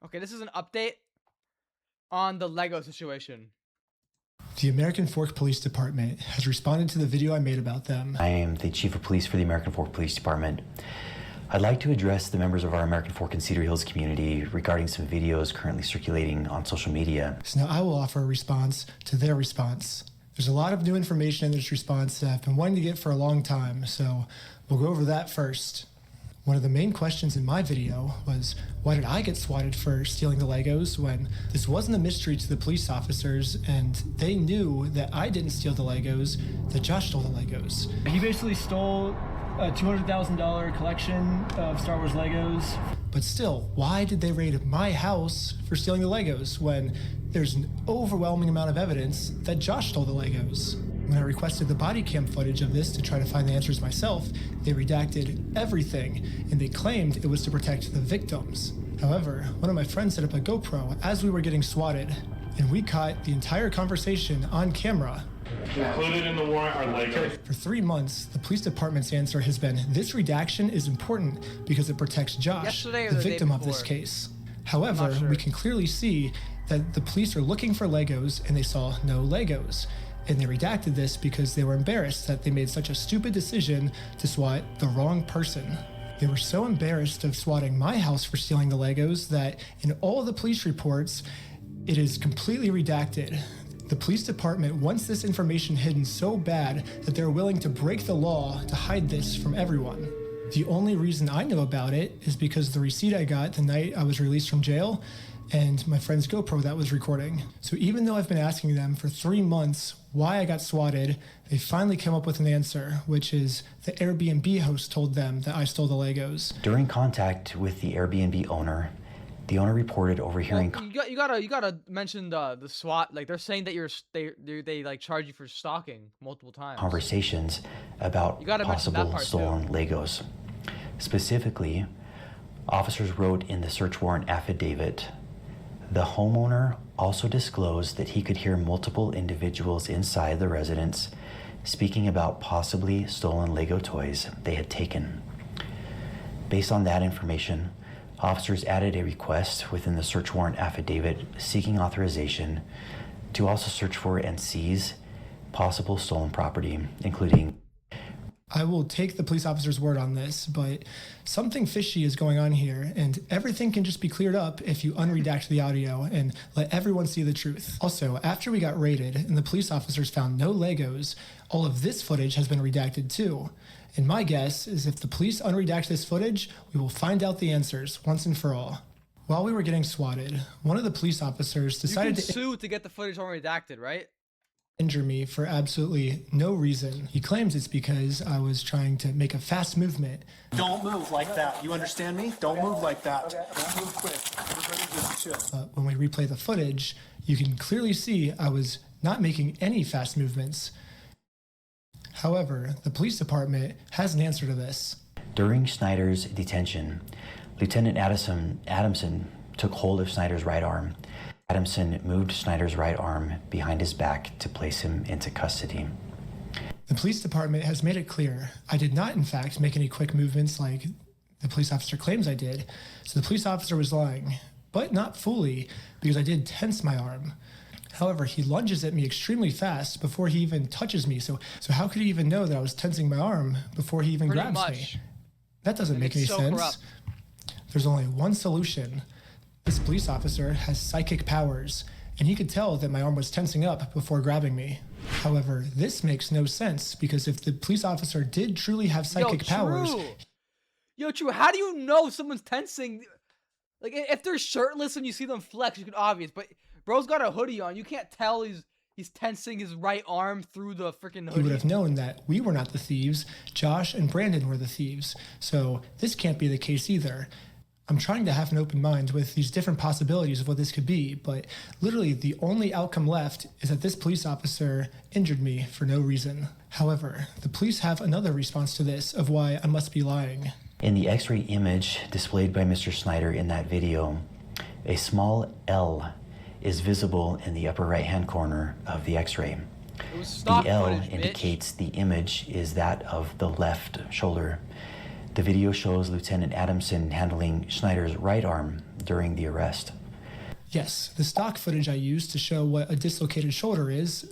Okay, this is an update on the Lego situation. The American Fork Police Department has responded to the video I made about them. I am the Chief of Police for the American Fork Police Department. I'd like to address the members of our American Fork and Cedar Hills community regarding some videos currently circulating on social media. So now I will offer a response to their response. There's a lot of new information in this response that I've been wanting to get for a long time, so we'll go over that first. One of the main questions in my video was, why did I get swatted for stealing the Legos when this wasn't a mystery to the police officers and they knew that I didn't steal the Legos, that Josh stole the Legos. He basically stole a $200,000 collection of Star Wars Legos. But still, why did they raid my house for stealing the Legos when there's an overwhelming amount of evidence that Josh stole the Legos? When I requested the body cam footage of this to try to find the answers myself, they redacted everything, and they claimed it was to protect the victims. However, one of my friends set up a GoPro as we were getting swatted, and we caught the entire conversation on camera. Included in the warrant are Legos. For 3 months, the police department's answer has been, this redaction is important because it protects Josh, the victim of this case. However, we can clearly see that the police are looking for Legos and they saw no Legos. And they redacted this because they were embarrassed that they made such a stupid decision to swat the wrong person. They were so embarrassed of swatting my house for stealing the Legos that in all the police reports, it is completely redacted. The police department wants this information hidden so bad that they're willing to break the law to hide this from everyone. The only reason I know about it is because the receipt I got the night I was released from jail and my friend's GoPro that was recording. So even though I've been asking them for 3 months why I got swatted, they finally came up with an answer, which is the Airbnb host told them that I stole the Legos. During contact with the Airbnb owner, the owner reported overhearing. Well, you gotta mention the SWAT. Like they're saying that they like charge you for stalking multiple times. Conversations about possible stolen Legos. Specifically, officers wrote in the search warrant affidavit, the homeowner also disclosed that he could hear multiple individuals inside the residence speaking about possibly stolen Lego toys they had taken. Based on that information, officers added a request within the search warrant affidavit seeking authorization to also search for and seize possible stolen property, including. I will take the police officer's word on this, but something fishy is going on here, and everything can just be cleared up if you unredact the audio and let everyone see the truth. Also, after we got raided and the police officers found no Legos, all of this footage has been redacted too. And my guess is if the police unredact this footage, we will find out the answers once and for all. While we were getting swatted, one of the police officers decided to sue to get the footage unredacted, right? Injure me for absolutely no reason. He claims it's because I was trying to make a fast movement. Don't move like that. You understand me? Don't move like that. Don't move quick. Everybody just chill. But when we replay the footage, you can clearly see I was not making any fast movements. However, the police department has an answer to this. During Snyder's detention, Lieutenant Adamson took hold of Snyder's right arm. Adamson moved Snyder's right arm behind his back to place him into custody. The police department has made it clear I did not, in fact, make any quick movements like the police officer claims I did. So the police officer was lying, but not fully, because I did tense my arm. However, he lunges at me extremely fast before he even touches me. So how could he even know that I was tensing my arm before he even grabs me? That doesn't make any sense. Corrupt. There's only one solution. This police officer has psychic powers, and he could tell that my arm was tensing up before grabbing me. However, this makes no sense, because if the police officer did truly have psychic powers... True. How do you know someone's tensing? Like, if they're shirtless and you see them flex, you can obvious, but bro's got a hoodie on. You can't tell he's tensing his right arm through the freaking hoodie. He would have known that we were not the thieves. Josh and Brandon were the thieves. So this can't be the case either. I'm trying to have an open mind with these different possibilities of what this could be, but literally the only outcome left is that this police officer injured me for no reason. However, the police have another response to this of why I must be lying. In the X-ray image displayed by Mr. Snyder in that video, a small L is visible in the upper right-hand corner of the X-ray. The L indicates the image is that of the left shoulder. The video shows Lieutenant Adamson handling Schneider's right arm during the arrest. Yes, the stock footage I used to show what a dislocated shoulder is,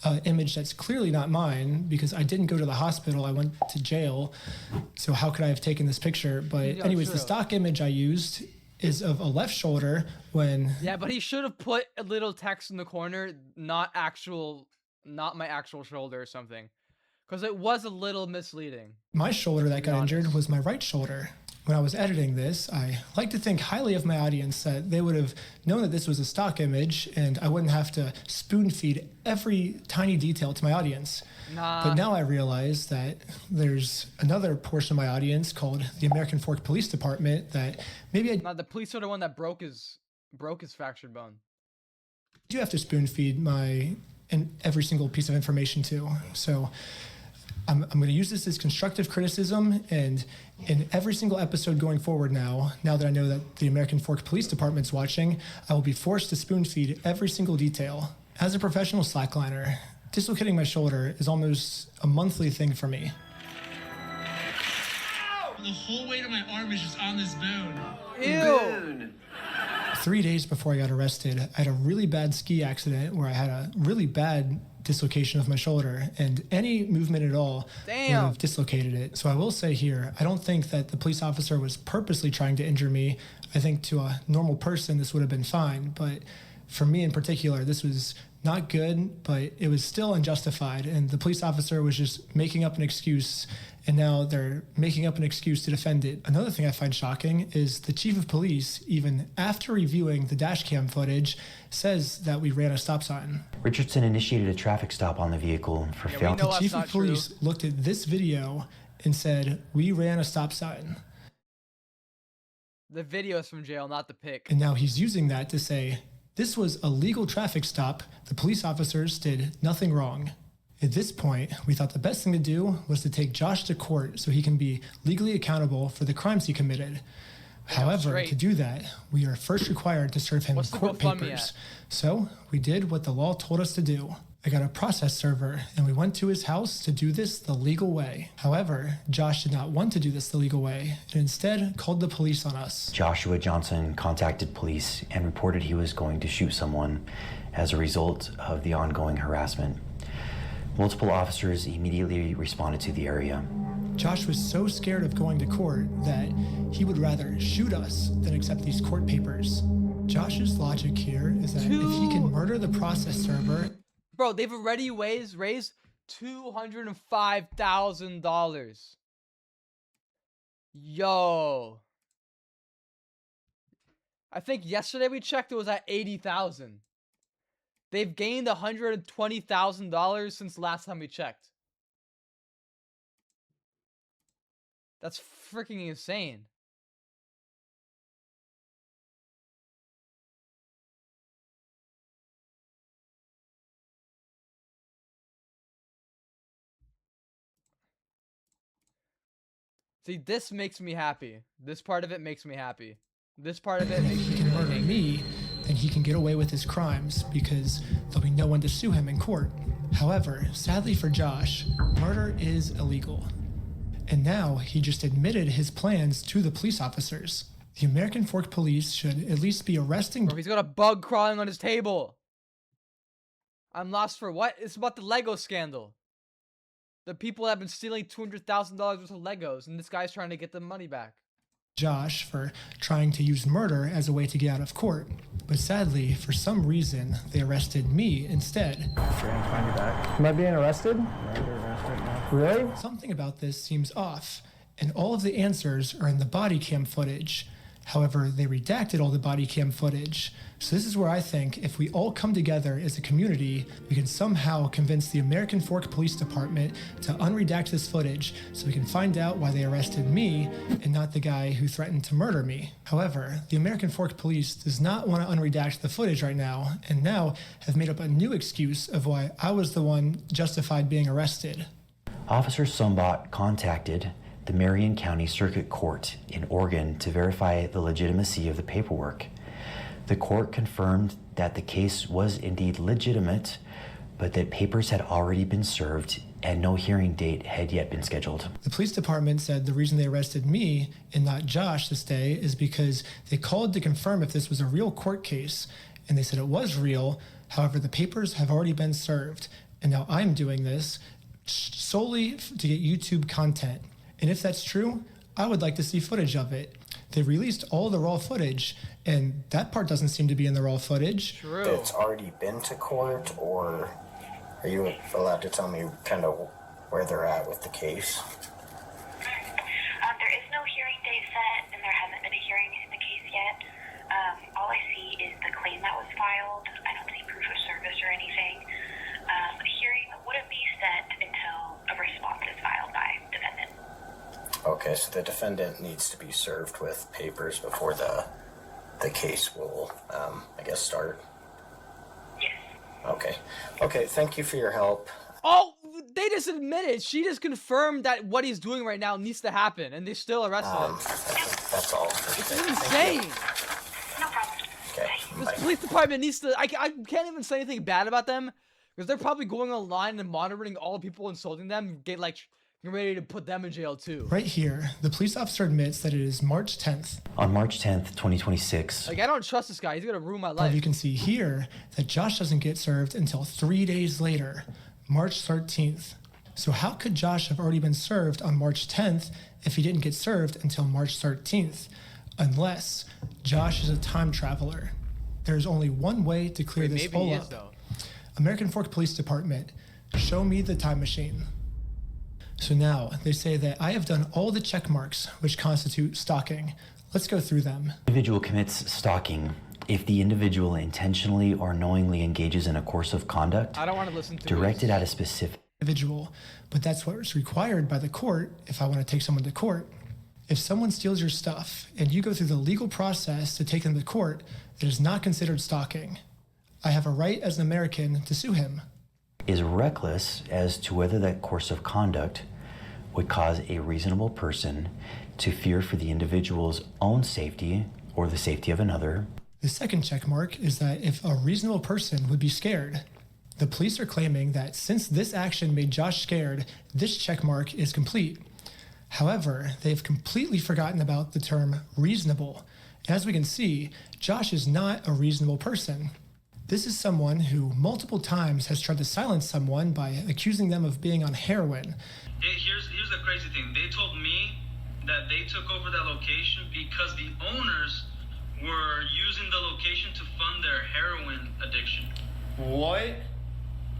an image that's clearly not mine because I didn't go to the hospital, I went to jail, so how could I have taken this picture? But anyways, the stock image I used is of a left shoulder when... Yeah, but he should have put a little text in the corner, not my actual shoulder or something. Because it was a little misleading. My shoulder that got injured was my right shoulder. When I was editing this, I like to think highly of my audience that they would have known that this was a stock image and I wouldn't have to spoon feed every tiny detail to my audience. But now I realize that there's another portion of my audience called the American Fork Police Department that maybe the police are the one that broke his fractured bone. I do have to spoon feed every single piece of information too. So I'm going to use this as constructive criticism, and in every single episode going forward now that I know that the American Fork Police Department's watching, I will be forced to spoon feed every single detail. As a professional slackliner, dislocating my shoulder is almost a monthly thing for me. The whole weight of my arm is just on this bone. Ew! 3 days before I got arrested, I had a really bad ski accident where I had a really bad dislocation of my shoulder, and any movement at all would have dislocated it. So I will say here, I don't think that the police officer was purposely trying to injure me. I think to a normal person this would have been fine, but for me in particular, this was not good, but it was still unjustified, and the police officer was just making up an excuse, and now they're making up an excuse to defend it. Another thing I find shocking is the chief of police, even after reviewing the dash cam footage, says that we ran a stop sign. Richardson initiated a traffic stop on the vehicle for failing. The chief of police looked at this video and said, we ran a stop sign. The video is from jail, not the pic. And now he's using that to say, this was a legal traffic stop. The police officers did nothing wrong. At this point, we thought the best thing to do was to take Josh to court so he can be legally accountable for the crimes he committed. However, to do that, we are first required to serve him court papers. So we did what the law told us to do. I got a process server, and we went to his house to do this the legal way. However, Josh did not want to do this the legal way, and instead called the police on us. Joshua Johnson contacted police and reported he was going to shoot someone as a result of the ongoing harassment. Multiple officers immediately responded to the area. Josh was so scared of going to court that he would rather shoot us than accept these court papers. Josh's logic here is that if he can murder the process server... Bro, they've already raised $205,000. Yo. I think yesterday we checked, it was at $80,000. They've gained $120,000 since last time we checked. That's freaking insane. See, this makes me happy. This part of it makes me happy. This part of it makes me really murder me, then he can get away with his crimes because there'll be no one to sue him in court. However, sadly for Josh, murder is illegal. And now he just admitted his plans to the police officers. The American Fork Police should at least be arresting... Bro, he's got a bug crawling on his table. I'm lost for what? It's about the Lego scandal. The people that have been stealing $200,000 worth of Legos, and this guy's trying to get the money back. Josh for trying to use murder as a way to get out of court. But sadly, for some reason, they arrested me instead. Trying to find you back. Am I being arrested? You're under arrest right now. Really? Something about this seems off, and all of the answers are in the body cam footage. However, they redacted all the body cam footage. So this is where I think if we all come together as a community, we can somehow convince the American Fork Police Department to unredact this footage so we can find out why they arrested me and not the guy who threatened to murder me. However, the American Fork Police does not want to unredact the footage right now, and now have made up a new excuse of why I was the one justified being arrested. Officer Sumbot contacted the Marion County Circuit Court in Oregon to verify the legitimacy of the paperwork. The court confirmed that the case was indeed legitimate, but that papers had already been served and no hearing date had yet been scheduled. The police department said the reason they arrested me and not Josh this day is because they called to confirm if this was a real court case, and they said it was real. However, the papers have already been served, and now I'm doing this solely to get YouTube content. And if that's true, I would like to see footage of it. They released all the raw footage, and that part doesn't seem to be in the raw footage. True. It's already been to court, or are you allowed to tell me kind of where they're at with the case? There is no hearing date set, and there hasn't been a hearing in the case yet. All I see is the claim that was filed. I don't see proof of service or anything. The hearing wouldn't be set until a response is filed by defendant. Okay, so the defendant needs to be served with papers before the case will, I guess, start. Yes. Okay, thank you for your help. Oh, they just admitted. She just confirmed that what he's doing right now needs to happen, and they still arrested him. That's all. It's insane. No problem. Okay, This bye. police department needs to. I can't even say anything bad about them because they're probably going online and monitoring all the people insulting them. Get ready to put them in jail too. Right here, the police officer admits that it is March 10th. On March 10th, 2026, I don't trust this guy. He's gonna ruin my life. You can see here that Josh doesn't get served until 3 days later, March 13th. So how could Josh have already been served on March 10th if he didn't get served until March 13th? Unless Josh is a time traveler. There's only one way to clear this maybe all he up. is, though. American Fork Police Department, show me the time machine. So now they say that I have done all the check marks which constitute stalking. Let's go through them. individual commits stalking if the individual intentionally or knowingly engages in a course of conduct I don't want to listen to directed this. at a specific Individual, but that's what's required by the court if I want to take someone to court. If someone steals your stuff and you go through the legal process to take them to court, it is not considered stalking. I have a right as an American to sue him. is reckless as to whether that course of conduct would cause a reasonable person to fear for the individual's own safety or the safety of another. The second check mark is that if a reasonable person would be scared. The police are claiming that since this action made Josh scared, this check mark is complete. However, they've completely forgotten about the term reasonable. As we can see, Josh is not a reasonable person. This is someone who multiple times has tried to silence someone by accusing them of being on heroin. Here's the crazy thing. They told me that they took over that location because the owners were using the location to fund their heroin addiction. What?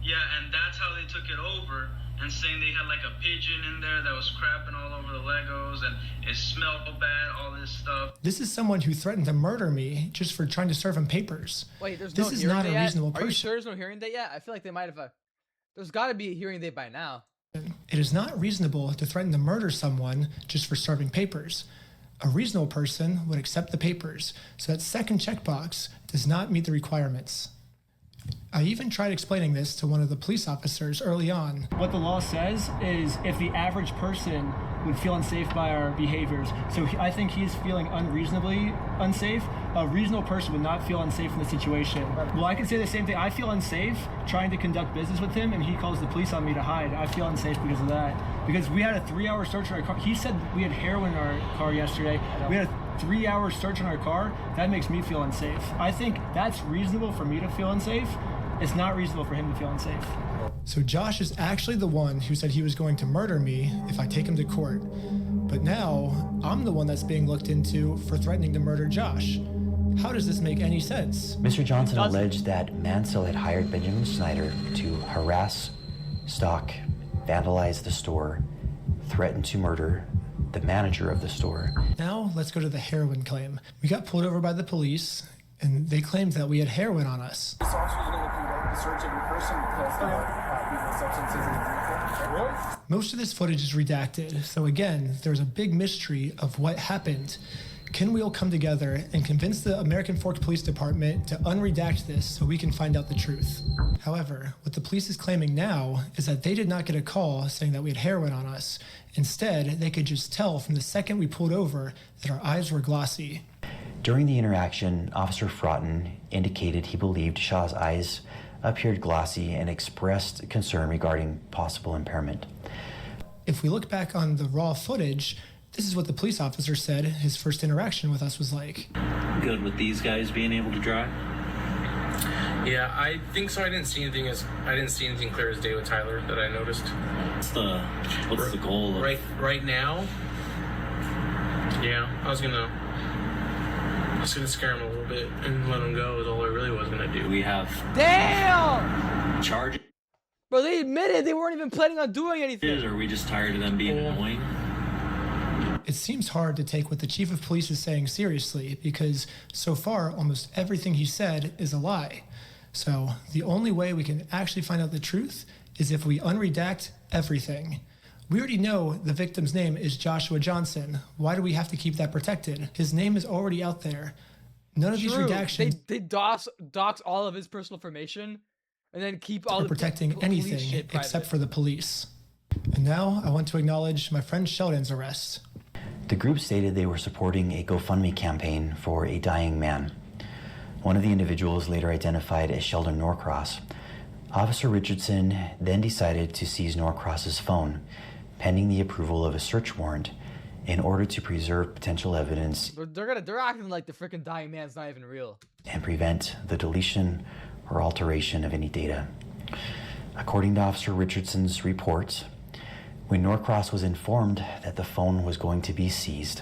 Yeah, and that's how they took it over, and saying they had like a pigeon in there that was crapping all over the Legos, and it smelled bad, all this stuff. This is someone who threatened to murder me just for trying to serve him papers. Wait, there's this no is hearing not date a yet? reasonable Are person. you sure there's no hearing date yet? I feel like they might have. There's got to be a hearing date by now. It is not reasonable to threaten to murder someone just for serving papers. A reasonable person would accept the papers, so that second checkbox does not meet the requirements. I even tried explaining this to one of the police officers early on. What the law says is if the average person would feel unsafe by our behaviors, so I think he's feeling unreasonably unsafe. A reasonable person would not feel unsafe in the situation. Well, I can say the same thing. I feel unsafe trying to conduct business with him, and he calls the police on me to hide. I feel unsafe because of that. Because we had a 3-hour search on our car. He said we had heroin in our car yesterday. We had a 3-hour search on our car. That makes me feel unsafe. I think that's reasonable for me to feel unsafe. It's not reasonable for him to feel unsafe. So Josh is actually the one who said he was going to murder me if I take him to court. But now, I'm the one that's being looked into for threatening to murder Josh. How does this make any sense? Mr. Johnson alleged that Mansell had hired Benjamin Snyder to harass, stalk, vandalize the store, threaten to murder the manager of the store. Now, let's go to the heroin claim. We got pulled over by the police, and they claimed that we had heroin on us. This officer is going to conduct the search of your person because there are substances in the vehicle. Really? Most of this footage is redacted, so again, there's a big mystery of what happened. Can we all come together and convince the American Fork Police Department to unredact this so we can find out the truth? However, what the police is claiming now is that they did not get a call saying that we had heroin on us. Instead, they could just tell from the second we pulled over that our eyes were glossy. During the interaction, Officer Fraughton indicated he believed Shaw's eyes appeared glossy and expressed concern regarding possible impairment. If we look back on the raw footage, this is what the police officer said his first interaction with us was like. Good with these guys being able to drive? Yeah, I think so. I didn't see anything clear as day with Tyler that I noticed. What's the goal? Right now? Yeah, I was gonna scare him a little bit and let him go is all I really was gonna do. We have charge. Bro, they admitted they weren't even planning on doing anything. Or are we just tired of them being annoying? It seems hard to take what the chief of police is saying seriously because so far almost everything he said is a lie. So the only way we can actually find out the truth is if we unredact everything. We already know the victim's name is Joshua Johnson. Why do we have to keep that protected? His name is already out there. None of these redactions. They dox all of his personal information and then keep all the protecting anything except for the police. And now I want to acknowledge my friend Sheldon's arrest. The group stated they were supporting a GoFundMe campaign for a dying man. One of the individuals, later identified as Sheldon Norcross. Officer Richardson then decided to seize Norcross's phone, pending the approval of a search warrant, in order to preserve potential evidence. They're acting like the freaking dying man's not even real. And prevent the deletion or alteration of any data. According to Officer Richardson's report, when Norcross was informed that the phone was going to be seized,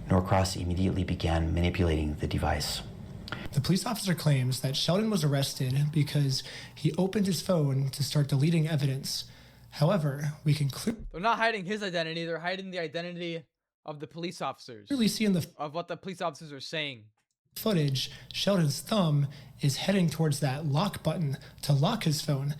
Norcross immediately began manipulating the device. The police officer claims that Sheldon was arrested because he opened his phone to start deleting evidence. However, we can They're not hiding his identity, they're hiding the identity of the police officers. Clearly see in the of what the police officers are saying. Footage, Sheldon's thumb is heading towards that lock button to lock his phone.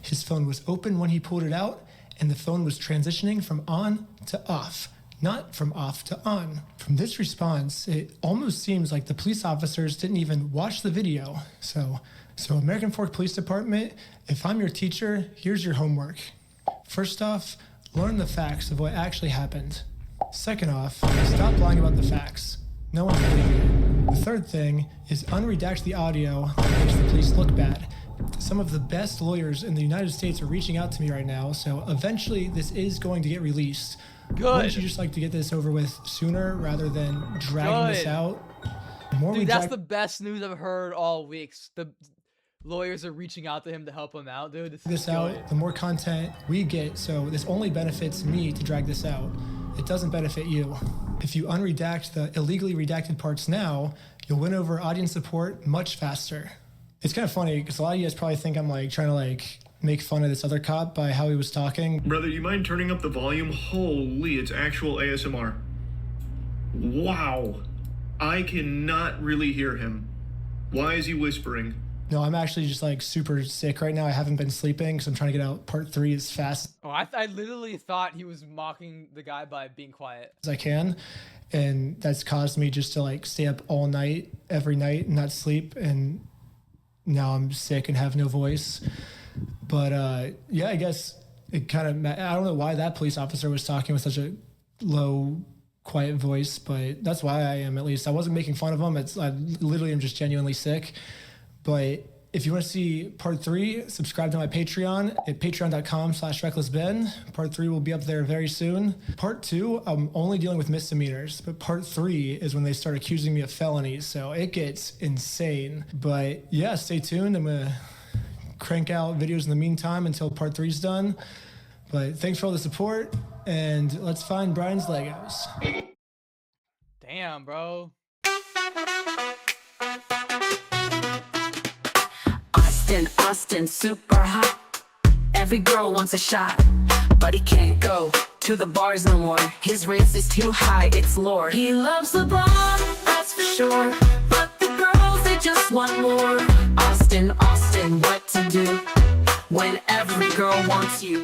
His phone was open when he pulled it out, and the phone was transitioning from on to off, not from off to on. From this response, it almost seems like the police officers didn't even watch the video. So American Fork Police Department, if I'm your teacher, here's your homework. First off, learn the facts of what actually happened. Second off, stop lying about the facts. No one's believing it. The third thing is unredact the audio that makes the police look bad. Some of the best lawyers in the United States are reaching out to me right now, so eventually this is going to get released. Good. Wouldn't you just like to get this over with sooner rather than dragging this out? Dude, that's the best news I've heard all weeks. The lawyers are reaching out to him to help him out, dude. This out, the more content we get, so this only benefits me to drag this out. It doesn't benefit you. If you unredact the illegally redacted parts now, you'll win over audience support much faster. It's kind of funny because a lot of you guys probably think I'm like trying to like make fun of this other cop by how he was talking. Brother, you mind turning up the volume? Holy, it's actual ASMR. Wow. I cannot really hear him. Why is he whispering? No, I'm actually just like super sick right now. I haven't been sleeping because I'm trying to get out part 3 as fast. Oh, I literally thought he was mocking the guy by being quiet. As I can. And that's caused me just to like stay up all night, every night, and not sleep. And now I'm sick and have no voice. But yeah, I guess it kind of, I don't know why that police officer was talking with such a low, quiet voice, but that's why I am, at least. I wasn't making fun of him. I literally am just genuinely sick. But if you want to see part 3, subscribe to my Patreon at patreon.com/recklessben. Part 3 will be up there very soon. Part 2, I'm only dealing with misdemeanors, but part 3 is when they start accusing me of felonies. So it gets insane. But yeah, stay tuned. I'm going to crank out videos in the meantime until part 3 is done. But thanks for all the support, and let's find Brian's Legos. Damn, bro. Austin, super hot. Every girl wants a shot, but he can't go to the bars no more. His race is too high, it's lore. He loves LeBron, that's for sure, but the girls, they just want more. Austin, what to do when every girl wants you?